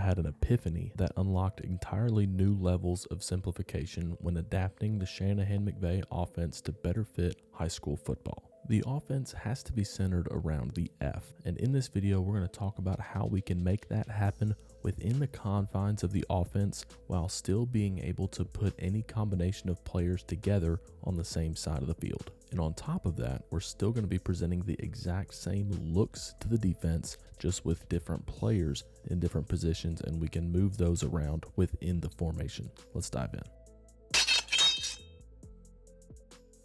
had an epiphany that unlocked entirely new levels of simplification when adapting the Shanahan-McVay offense to better fit high school football. The offense has to be centered around the F, and in this video we're going to talk about how we can make that happen within the confines of the offense while still being able to put any combination of players together on the same side of the field. And on top of that, we're still going to be presenting the exact same looks to the defense, just with different players in different positions, and we can move those around within the formation. Let's dive in.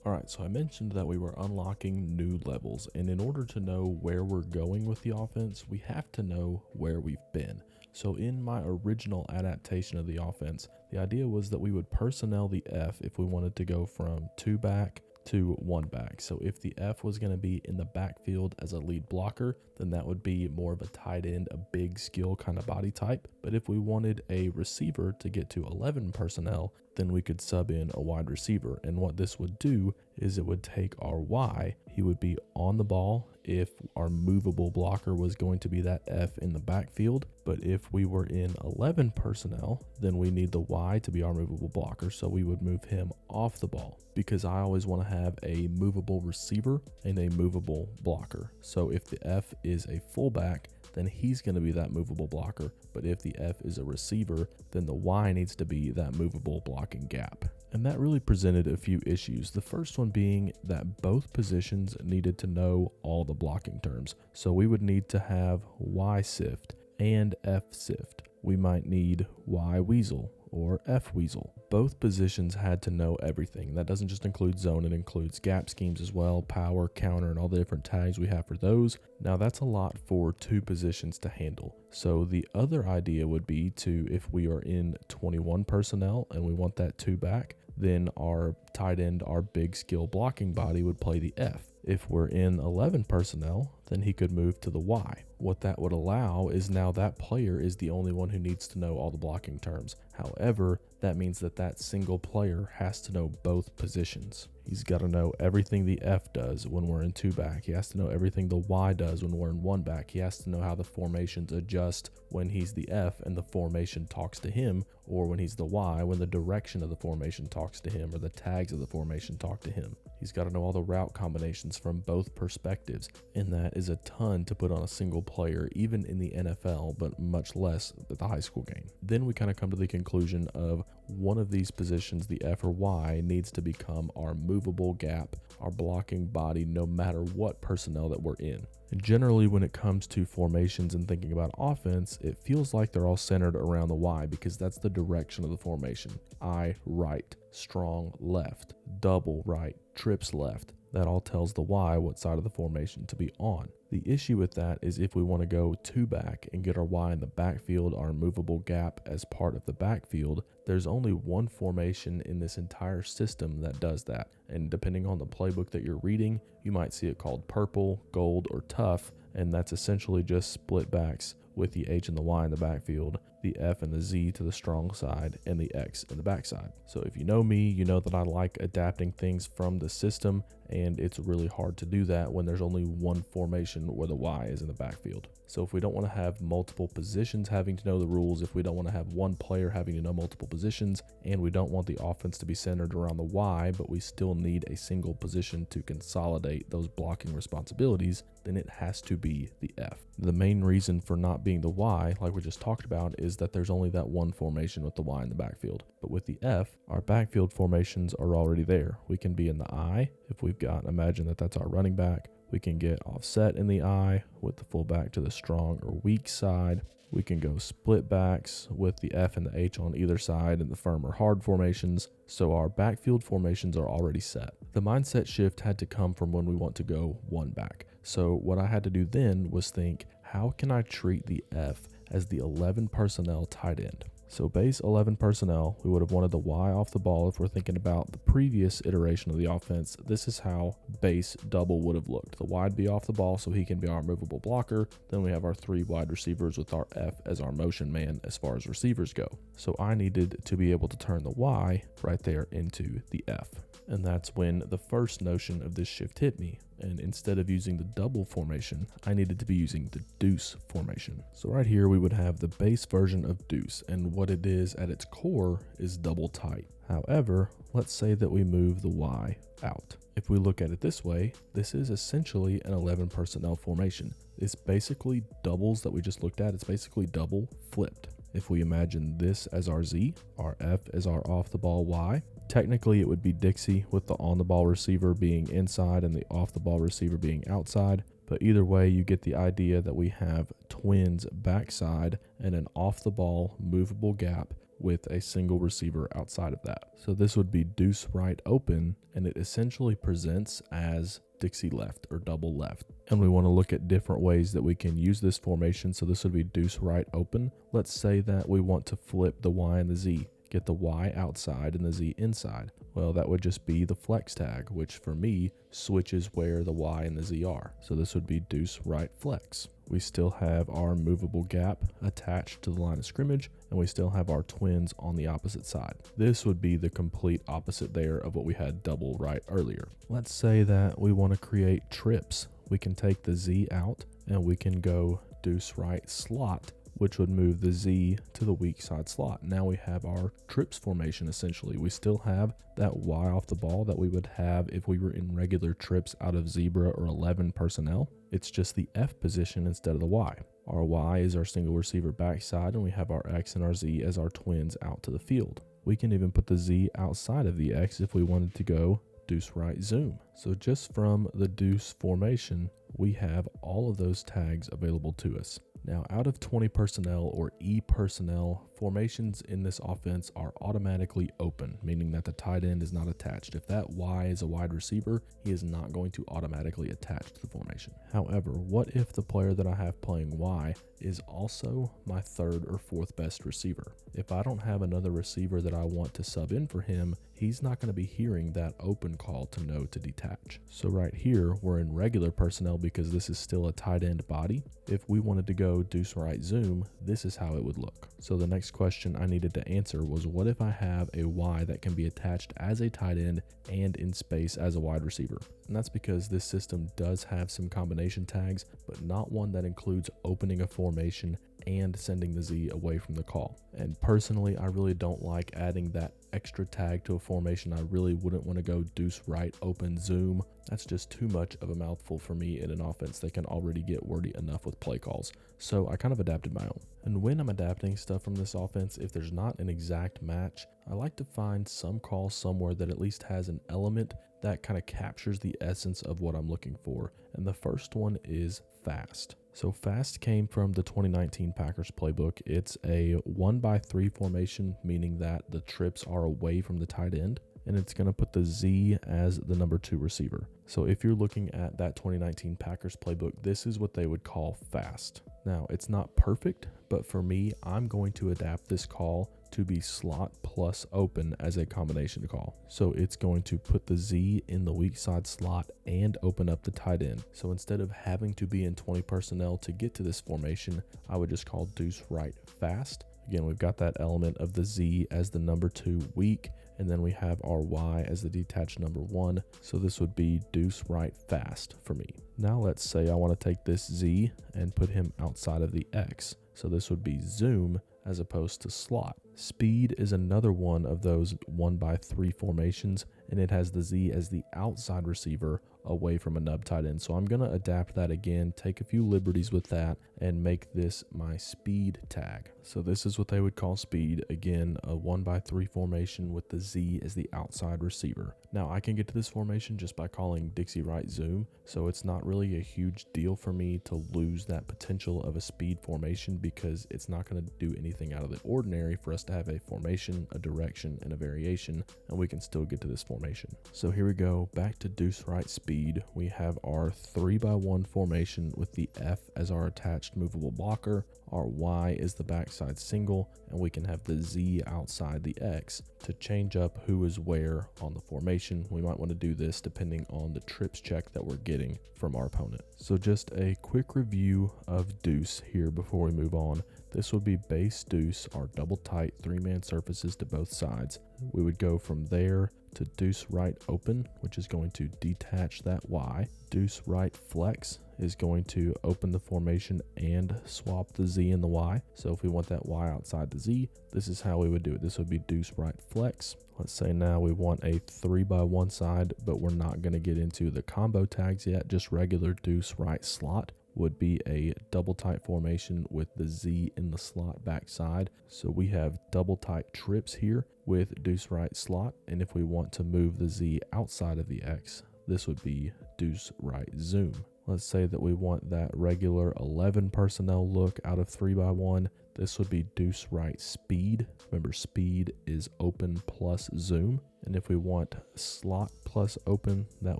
Alright, so I mentioned that we were unlocking new levels, and in order to know where we're going with the offense, we have to know where we've been. So in my original adaptation of the offense, the idea was that we would personnel the F if we wanted to go from 2 back to 1 back. So if the F was going to be in the backfield as a lead blocker, then that would be more of a tight end, a big skill kind of body type. But if we wanted a receiver to get to 11 personnel, then we could sub in a wide receiver. And what this would do is it would take our Y, he would be on the ball if our movable blocker was going to be that F in the backfield. But if we were in 11 personnel, then we need the Y to be our movable blocker, so we would move him off the ball, because I always want to have a movable receiver and a movable blocker. So if the F is a fullback, then he's going to be that movable blocker. But if the F is a receiver, then the Y needs to be that movable blocking gap. And that really presented a few issues. The first one being that both positions needed to know all the blocking terms. So we would need to have Y sift and F sift. We might need Y weasel or F weasel. Both positions had to know everything. That doesn't just include zone, it includes gap schemes as well, power, counter, and all the different tags we have for those. Now that's a lot for 2 positions to handle. So the other idea would be to, if we are in 21 personnel and we want that 2 back, then our tight end, our big skill blocking body would play the F. If we're in 11 personnel, then he could move to the Y. What that would allow is now that player is the only one who needs to know all the blocking terms. However, that means that that single player has to know both positions. He's got to know everything the F does when we're in 2 back. He has to know everything the Y does when we're in 1 back. He has to know how the formations adjust when he's the F and the formation talks to him, or when he's the Y, when the direction of the formation talks to him, or the tags of the formation talk to him. He's got to know all the route combinations from both perspectives, and that is a ton to put on a single player, even in the NFL, but much less at the high school game. Then we kind of come to the conclusion of one of these positions, the F or Y, needs to become our movable gap, our blocking body, no matter what personnel that we're in. And generally, when it comes to formations and thinking about offense, it feels like they're all centered around the Y, because that's the direction of the formation. I right, strong left, double right, trips left. That all tells the Y what side of the formation to be on. The issue with that is if we want to go 2 back and get our Y in the backfield, our movable gap as part of the backfield, there's only one formation in this entire system that does that. And depending on the playbook that you're reading, you might see it called purple, gold, or tough, and that's essentially just split backs with the H and the Y in the backfield, the F and the Z to the strong side, and the X in the backside. So if you know me, you know that I like adapting things from the system, and it's really hard to do that when there's only one formation where the Y is in the backfield. So if we don't want to have multiple positions having to know the rules, if we don't want to have one player having to know multiple positions, and we don't want the offense to be centered around the Y, but we still need a single position to consolidate those blocking responsibilities, then it has to be the F. The main reason for not being the Y, like we just talked about, is that there's only that one formation with the Y in the backfield. But with the F, our backfield formations are already there. We can be in the I, if we've got, imagine that that's our running back. We can get offset in the I with the fullback to the strong or weak side. We can go split backs with the F and the H on either side in the firm or hard formations. So our backfield formations are already set. The mindset shift had to come from when we want to go 1 back. So what I had to do then was think, how can I treat the F as the 11 personnel tight end? So base 11 personnel, we would have wanted the Y off the ball. If we're thinking about the previous iteration of the offense, this is how base double would have looked. The Y would be off the ball so he can be our movable blocker. Then we have our 3 wide receivers with our F as our motion man as far as receivers go. So I needed to be able to turn the Y right there into the F. And that's when the first notion of this shift hit me. and instead of using the double formation, I needed to be using the deuce formation. So right here we would have the base version of deuce, and what it is at its core is double tight. However, let's say that we move the Y out. If we look at it this way, this is essentially an 11 personnel formation. It's basically doubles that we just looked at. It's basically double flipped. If we imagine this as our Z, our F as our off the ball Y, technically it would be Dixie with the on the ball receiver being inside and the off the ball receiver being outside. But either way, you get the idea that we have twins backside and an off the ball movable gap with a single receiver outside of that. So this would be deuce right open, and it essentially presents as Dixie left or double left. And we want to look at different ways that we can use this formation. So this would be deuce right open. Let's say that we want to flip the Y and the Z, get the Y outside and the Z inside. Well, that would just be the flex tag, which for me switches where the Y and the Z are. So this would be deuce right flex. We still have our movable gap attached to the line of scrimmage, and we still have our twins on the opposite side. This would be the complete opposite there of what we had double right earlier. Let's say that we want to create trips. We can take the Z out and we can go deuce right slot, which would move the Z to the weak side slot. Now we have our trips formation essentially. We still have that Y off the ball that we would have if we were in regular trips out of zebra or 11 personnel. It's just the F position instead of the Y. Our Y is our single receiver backside, and we have our X and our Z as our twins out to the field. We can even put the Z outside of the X if we wanted to go deuce right zoom. So just from the deuce formation, we have all of those tags available to us. Now, out of 20 personnel or E personnel, formations in this offense are automatically open, meaning that the tight end is not attached. If that Y is a wide receiver, he is not going to automatically attach to the formation. However, what if the player that I have playing Y is also my third or fourth best receiver? If I don't have another receiver that I want to sub in for him, he's not going to be hearing that open call to know to detach. So right here, we're in regular personnel because this is still a tight end body. If we wanted to go deuce right zoom, this is how it would look. So the next question I needed to answer was, what if I have a Y that can be attached as a tight end and in space as a wide receiver? And that's because this system does have some combination tags, but not one that includes opening a formation and sending the Z away from the call. And personally, I really don't like adding that extra tag to a formation. I really wouldn't want to go deuce right open zoom. That's just too much of a mouthful for me in an offense that can already get wordy enough with play calls. So I kind of adapted my own. And when I'm adapting stuff from this offense, if there's not an exact match, I like to find some call somewhere that at least has an element that kind of captures the essence of what I'm looking for. And the first one is fast. So fast came from the 2019 Packers playbook. It's a 1-by-3 formation, meaning that the trips are away from the tight end, and it's going to put the Z as the number 2 receiver. So if you're looking at that 2019 Packers playbook, this is what they would call fast. Now, it's not perfect, but for me, I'm going to adapt this call to be slot plus open as a combination call. So it's going to put the Z in the weak side slot and open up the tight end. So instead of having to be in 20 personnel to get to this formation, I would just call deuce right fast. Again, we've got that element of the Z as the number 2 weak, and then we have our Y as the detached number 1. So this would be deuce right fast for me. Now let's say I want to take this Z and put him outside of the X. So this would be zoom as opposed to slot. Speed is another one of those 1-by-3 formations, and it has the Z as the outside receiver away from a nub tight end. So I'm going to adapt that again, take a few liberties with that, and make this my speed tag. So this is what they would call speed. Again, a 1-by-3 formation with the Z as the outside receiver. Now I can get to this formation just by calling Dixie right zoom, so it's not really a huge deal for me to lose that potential of a speed formation because it's not going to do anything out of the ordinary for us to have a formation, a direction, and a variation, and we can still get to this formation. So here we go, back to deuce right speed. We have our 3-by-1 formation with the F as our attached movable blocker, our Y is the backside single, and we can have the Z outside the X to change up who is where on the formation. We might want to do this depending on the trips check that we're getting from our opponent. So just a quick review of deuce here before we move on. This would be base deuce, our double tight 3-man surfaces to both sides. We would go from there to deuce right open, which is going to detach that Y. Deuce right flex is going to open the formation and swap the Z and the Y. So if we want that Y outside the Z, this is how we would do it. This would be deuce right flex. Let's say now we want a 3x1 side, but we're not going to get into the combo tags yet. Just regular deuce right slot would be a double tight formation with the Z in the slot backside. So we have double tight trips here with deuce right slot. And if we want to move the Z outside of the X, this would be deuce right zoom. Let's say that we want that regular 11 personnel look out of 3x1. This would be deuce right speed. Remember, speed is open plus zoom. And if we want slot plus open, that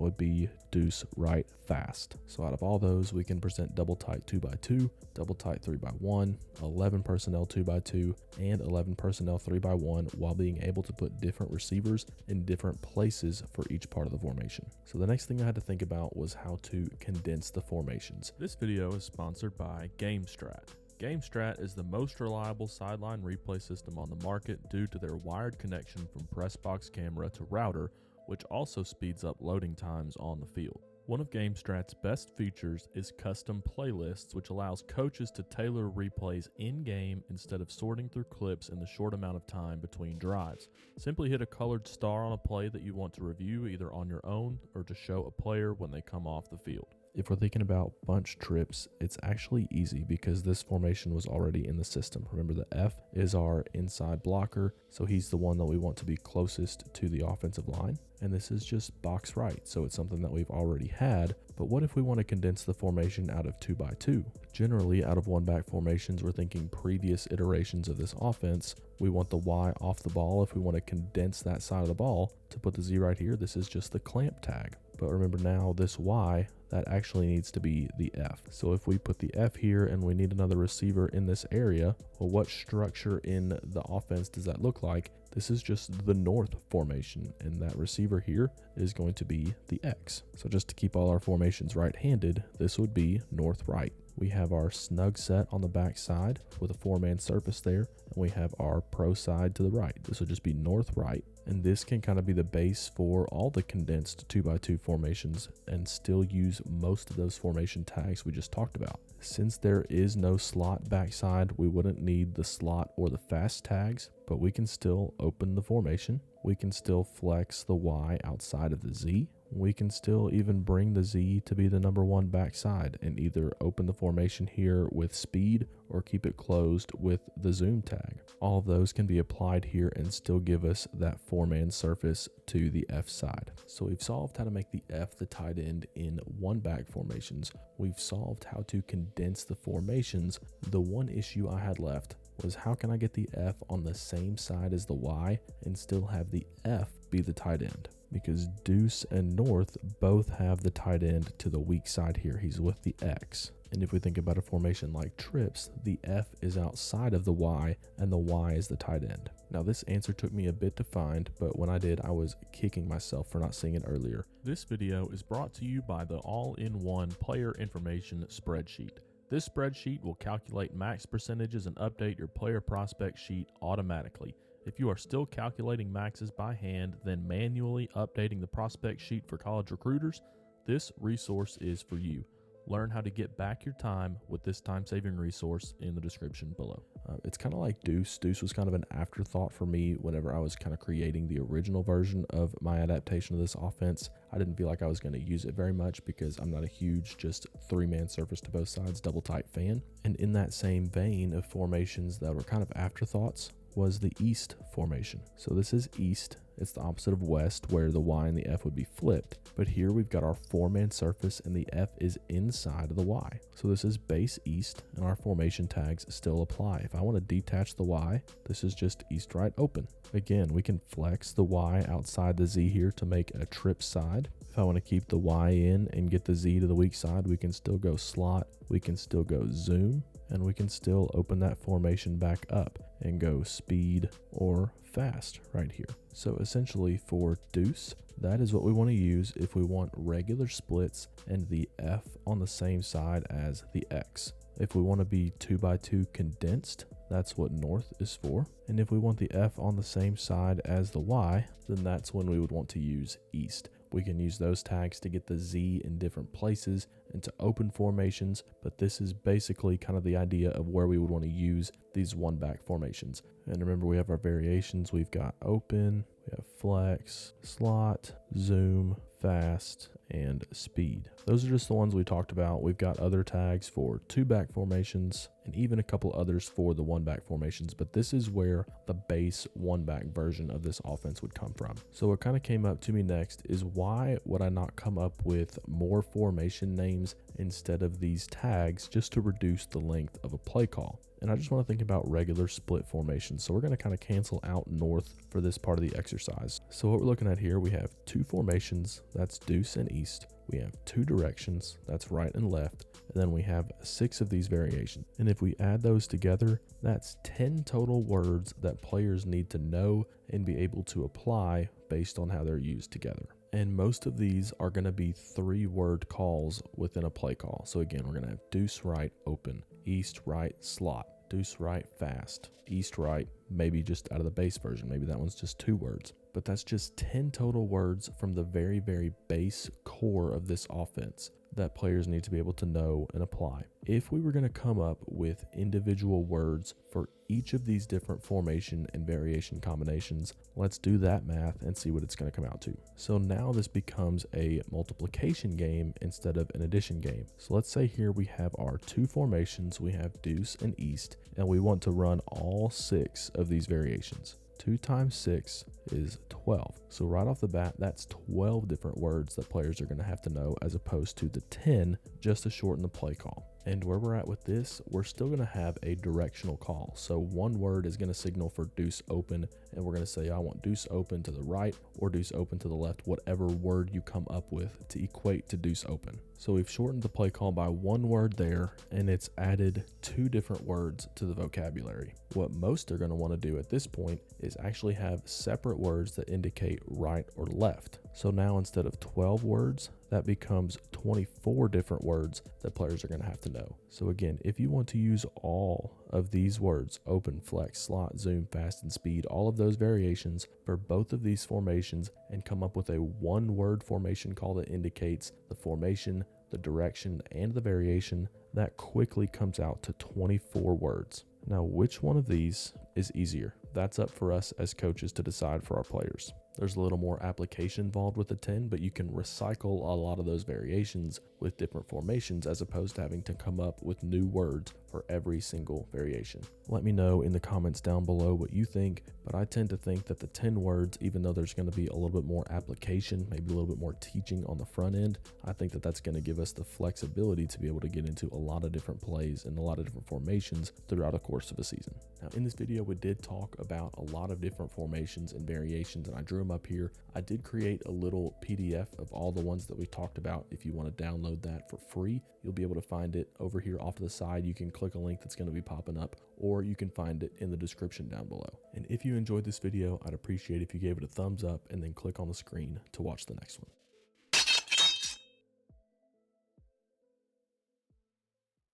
would be deuce right fast. So out of all those, we can present double tight 2x2, double tight 3x1, 11 personnel 2x2, and 11 personnel 3x1 while being able to put different receivers in different places for each part of the formation. So the next thing I had to think about was how to condense the formations. This video is sponsored by GameStrat. GameStrat is the most reliable sideline replay system on the market due to their wired connection from press box camera to router, which also speeds up loading times on the field. One of GameStrat's best features is custom playlists, which allows coaches to tailor replays in-game instead of sorting through clips in the short amount of time between drives. Simply hit a colored star on a play that you want to review either on your own or to show a player when they come off the field. If we're thinking about bunch trips, it's actually easy because this formation was already in the system. Remember, the F is our inside blocker, so he's the one that we want to be closest to the offensive line. And this is just box right, so it's something that we've already had. But what if we want to condense the formation out of 2x2? Generally, out of one back formations, we're thinking previous iterations of this offense. We want the Y off the ball. If we want to condense that side of the ball to put the Z right here, this is just the clamp tag. But remember now, this Y, that actually needs to be the F. So if we put the F here and we need another receiver in this area, well, what structure in the offense does that look like? This is just the north formation, and that receiver here is going to be the X. So just to keep all our formations right-handed, this would be north-right. We have our snug set on the back side with a 4-man surface there, and we have our pro side to the right. This would just be north-right, and this can kind of be the base for all the condensed 2x2 formations and still use most of those formation tags we just talked about. Since there is no slot backside, we wouldn't need the slot or the fast tags, but we can still open the formation. We can still flex the Y outside of the Z. We can still even bring the Z to be the number 1 backside and either open the formation here with speed or keep it closed with the zoom tag. All of those can be applied here and still give us that 4-man surface to the F side. So we've solved how to make the F the tight end in one back formations. We've solved how to condense the formations. The one issue I had left was how can I get the F on the same side as the Y and still have the F be the tight end? Because Deuce and North both have the tight end to the weak side here. He's with the X. And if we think about a formation like trips, the F is outside of the Y and the Y is the tight end. Now this answer took me a bit to find, but when I did, I was kicking myself for not seeing it earlier. This video is brought to you by the all-in-one player information spreadsheet. This spreadsheet will calculate max percentages and update your player prospect sheet automatically. If you are still calculating maxes by hand, then manually updating the prospect sheet for college recruiters, this resource is for you. Learn how to get back your time with this time-saving resource in the description below. It's kind of like Deuce. Deuce was kind of an afterthought for me whenever I was kind of creating the original version of my adaptation of this offense. I didn't feel like I was going to use it very much because I'm not a huge just 3-man surface to both sides double tight fan. And in that same vein of formations that were kind of afterthoughts was the East formation. So this is East. It's the opposite of West where the Y and the F would be flipped. But here we've got our 4-man surface and the F is inside of the Y. So this is base East and our formation tags still apply. If I want to detach the Y, this is just East right open. Again, we can flex the Y outside the Z here to make a trip side. If I want to keep the Y in and get the Z to the weak side, we can still go slot, we can still go zoom, and we can still open that formation back up and go speed or fast right here. So essentially for Deuce, that is what we want to use if we want regular splits and the F on the same side as the X. If we want to be 2x2 condensed, that's what north is for. And if we want the F on the same side as the Y, then that's when we would want to use east. We can use those tags to get the Z in different places and to open formations, but this is basically kind of the idea of where we would want to use these one back formations. And remember, we have our variations. We've got open, we have flex, slot, zoom, fast, and speed. Those are just the ones we talked about. We've got other tags for two back formations and even a couple others for the one back formations, but this is where the base one back version of this offense would come from. So what kind of came up to me next is, why would I not come up with more formation names instead of these tags just to reduce the length of a play call? And I just want to think about regular split formations. So we're going to kind of cancel out north for this part of the exercise. So what we're looking at here, we have two formations, that's deuce and east. We have two directions, that's right and left. And then we have 6 of these variations. And if we add those together, that's 10 total words that players need to know and be able to apply based on how they're used together. And most of these are going to be 3-word calls within a play call. So again, we're going to have deuce right open, east right slot, deuce right fast, east right maybe just out of the base version. Maybe that one's just 2 words. But that's just 10 total words from the very, very base core of this offense that players need to be able to know and apply. If we were going to come up with individual words for each of these different formation and variation combinations, let's do that math and see what it's going to come out to. So now this becomes a multiplication game instead of an addition game. So let's say here we have our 2 formations, we have deuce and east, and we want to run all 6 of these variations. 2 times 6 is 12. So right off the bat, that's 12 different words that players are going to have to know, as opposed to the 10 just to shorten the play call. And where we're at with this, we're still going to have a directional call. So one word is going to signal for deuce open, and we're going to say, I want deuce open to the right or deuce open to the left, whatever word you come up with to equate to deuce open. So we've shortened the play call by 1 word there, and it's added 2 different words to the vocabulary. What most are going to want to do at this point is actually have separate words that indicate right or left. So now instead of 12 words, that becomes 24 different words that players are going to have to know. So again, if you want to use all of these words, open, flex, slot, zoom, fast, and speed, all of those variations for both of these formations, and come up with a 1-word formation call that indicates the formation, the direction, and the variation, that quickly comes out to 24 words. Now, which one of these is easier? That's up for us as coaches to decide for our players. There's a little more application involved with the 10, but you can recycle a lot of those variations with different formations, as opposed to having to come up with new words for every single variation. Let me know in the comments down below what you think, but I tend to think that the 10 words, even though there's going to be a little bit more application, maybe a little bit more teaching on the front end, I think that that's going to give us the flexibility to be able to get into a lot of different plays and a lot of different formations throughout the course of a season. Now, in this video, we did talk about a lot of different formations and variations, and I drew them up here. I did create a little PDF of all the ones that we talked about. If you want to download that for free, you'll be able to find it over here off to the side. You can click a link that's going to be popping up, or you can find it in the description down below. And if you enjoyed this video, I'd appreciate if you gave it a thumbs up and then click on the screen to watch the next one.